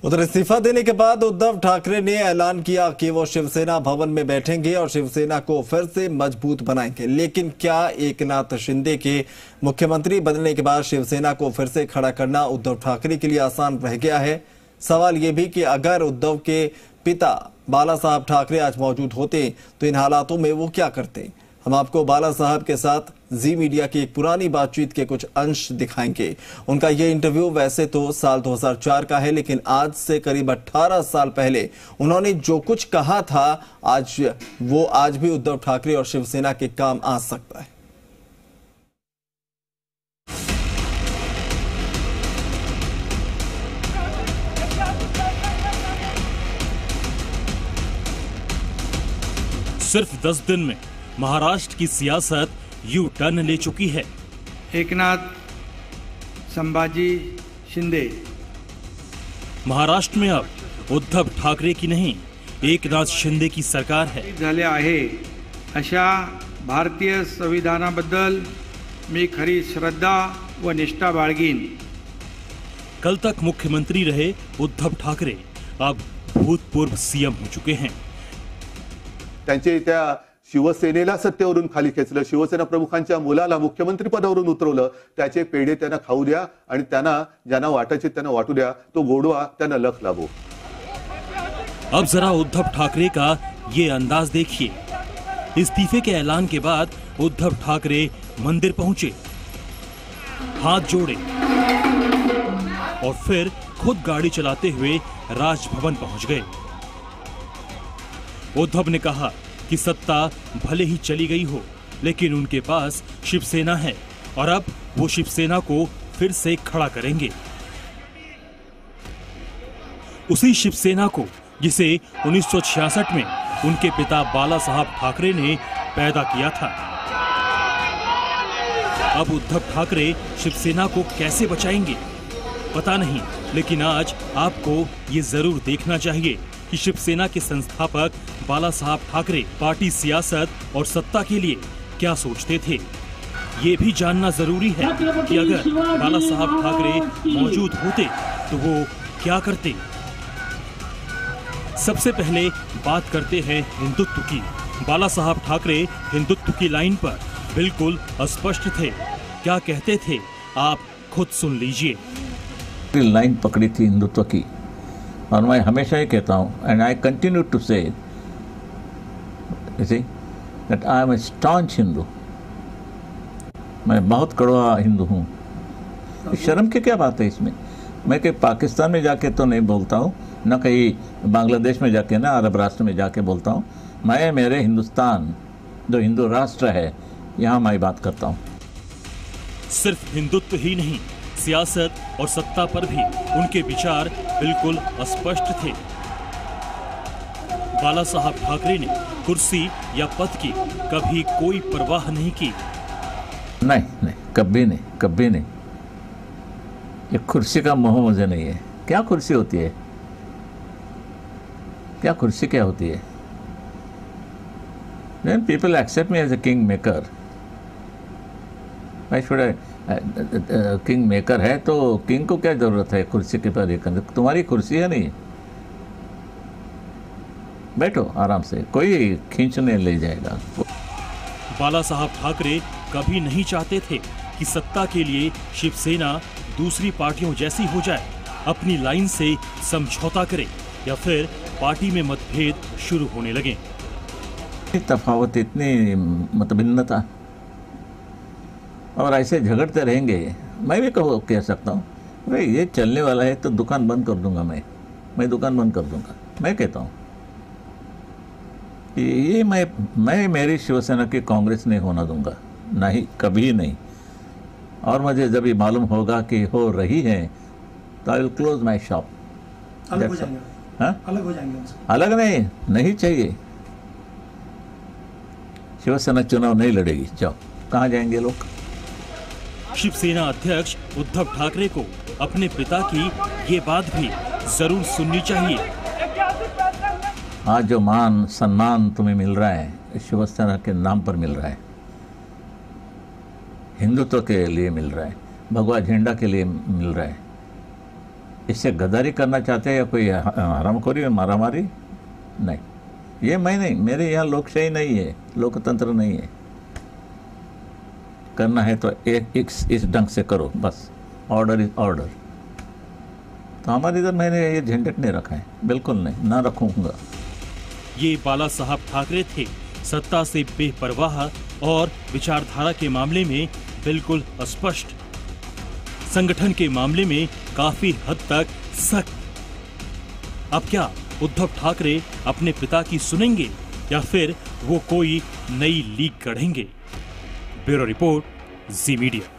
उधर इस्तीफा देने के बाद उद्धव ठाकरे ने ऐलान किया कि वो शिवसेना भवन में बैठेंगे और शिवसेना को फिर से मजबूत बनाएंगे। लेकिन क्या एकनाथ शिंदे के मुख्यमंत्री बनने के बाद शिवसेना को फिर से खड़ा करना उद्धव ठाकरे के लिए आसान रह गया है? सवाल ये भी कि अगर उद्धव के पिता बाला साहब ठाकरे आज मौजूद होते तो इन हालातों में वो क्या करते? हम आपको बाला साहब के साथ जी मीडिया की एक पुरानी बातचीत के कुछ अंश दिखाएंगे। उनका ये इंटरव्यू वैसे तो साल 2004 का है, लेकिन आज से करीब 18 साल पहले उन्होंने जो कुछ कहा था आज भी उद्धव ठाकरे और शिवसेना के काम आ सकता है। सिर्फ 10 दिन में महाराष्ट्र की सियासत यू टर्न ले चुकी है। एकनाथ संभाजी शिंदे महाराष्ट्र में अब उद्धव ठाकरे की नहीं, एकनाथ शिंदे की सरकार है। झाले आहे अशा भारतीय संविधानाबद्दल मी खरी श्रद्धा व निष्ठा बाळगीन। कल तक मुख्यमंत्री रहे उद्धव ठाकरे अब भूतपूर्व सीएम हो चुके हैं। त्यांचे त्या शिवसेनेला सत्तेवरून खाली खेचलं, शिवसेना प्रमुखांच्या मुलाला मुख्यमंत्री पदावरून उतरवलं। त्याचे पेढे त्यांना खाऊ द्या आणि त्यांना ज्यांना वाटायचे त्यांना वाटू द्या, तो गोडवा त्यांना लख लाभो। अब जरा उद्धव ठाकरे का ये अंदाज देखिए। इस्तीफे के ऐलान के बाद उद्धव ठाकरे मंदिर पहुंचे, हाथ जोड़े और फिर खुद गाड़ी चलाते हुए राजभवन पहुंच गए। उद्धव ने कहा कि सत्ता भले ही चली गई हो, लेकिन उनके पास शिवसेना है और अब वो शिवसेना को फिर से खड़ा करेंगे। उसी शिवसेना को जिसे 1966 में उनके पिता बाला साहब ठाकरे ने पैदा किया था। अब उद्धव ठाकरे शिवसेना को कैसे बचाएंगे पता नहीं, लेकिन आज आपको ये जरूर देखना चाहिए कि शिवसेना के संस्थापक बाला साहब ठाकरे पार्टी, सियासत और सत्ता के लिए क्या सोचते थे। ये भी जानना जरूरी है कि अगर बाला साहब ठाकरे मौजूद होते तो वो क्या करते। सबसे पहले बात करते हैं हिंदुत्व की। बाला साहब ठाकरे हिंदुत्व की लाइन पर बिल्कुल अस्पष्ट थे। क्या कहते थे आप खुद सुन लीजिए। लाइन पकड़ी थी हिंदुत्व की, और मैं हमेशा ही कहता हूँ, and I continue to say that I am a staunch Hindu. मैं बहुत कड़वा हिंदू हूँ। शर्म की क्या बात है इसमें? मैं कहीं पाकिस्तान में जाके तो नहीं बोलता हूँ, न कहीं बांग्लादेश में जाके, ना अरब राष्ट्र में जाके बोलता हूँ। मैं मेरे हिंदुस्तान जो हिंदू राष्ट्र है, यहाँ मैं बात करता हूँ। सिर्फ हिंदुत्व ही नहीं, सियासत और सत्ता पर भी उनके विचार बिल्कुल अस्पष्ट थे। बाला साहब ठाकरे ने कुर्सी या पद की कभी कोई परवाह नहीं की। नहीं, कभी नहीं, कभी नहीं। ये कुर्सी का मोह मुझे नहीं है। क्या कुर्सी होती है? क्या कुर्सी क्या होती है? When people accept me as a king maker, why should I? King maker है तो किंग को क्या जरूरत है कुर्सी के पर? तुम्हारी कुर्सी है नहीं, बैठो आराम से, कोई खींचने ले जाएगा। बाला साहब ठाकरे कभी नहीं चाहते थे कि सत्ता के लिए शिवसेना दूसरी पार्टियों जैसी हो जाए, अपनी लाइन से समझौता करे या फिर पार्टी में मतभेद शुरू होने लगे। तफावत, इतनी मतभिन्नता, और ऐसे झगड़ते रहेंगे। मैं भी कह सकता हूँ भाई ये चलने वाला है तो दुकान बंद कर दूंगा, मैं दुकान बंद कर दूंगा। मैं कहता हूँ ये मैं मेरी शिवसेना की कांग्रेस नहीं होना दूंगा, नहीं, कभी नहीं। और मुझे जब ये मालूम होगा कि हो रही है तो I will close my shop. अलग हो जाएंगे? हाँ? अलग हो जाएंगे? अलग नहीं चाहिए। शिवसेना चुनाव नहीं लड़ेगी, जाओ, कहाँ जाएंगे लोग? शिवसेना अध्यक्ष उद्धव ठाकरे को अपने पिता की ये बात भी जरूर सुननी चाहिए। आज जो मान सम्मान तुम्हें मिल रहा है शिवसेना के नाम पर मिल रहा है, हिंदुत्व के लिए मिल रहा है, भगवा झंडा के लिए मिल रहा है, इससे गद्दारी करना चाहते हैं या कोई हरामखोरी मारामारी? नहीं, ये मैं नहीं, मेरे यहाँ लोकशाही नहीं है, लोकतंत्र नहीं है। करना है तो इस ढंग से करो, बस ऑर्डर इज ऑर्डर। तो हमारे इधर मैंने ये झंझट नहीं रखा है, बिल्कुल नहीं, ना रखूंगा। ये बाला साहब ठाकरे थे, सत्ता से बेपरवाह और विचारधारा के मामले में बिल्कुल अस्पष्ट, संगठन के मामले में काफी हद तक सख्त। अब क्या उद्धव ठाकरे अपने पिता की सुनेंगे या फिर वो कोई नई लीग गढ़ेंगे? ब्यूरो रिपोर्ट, जी मीडिया।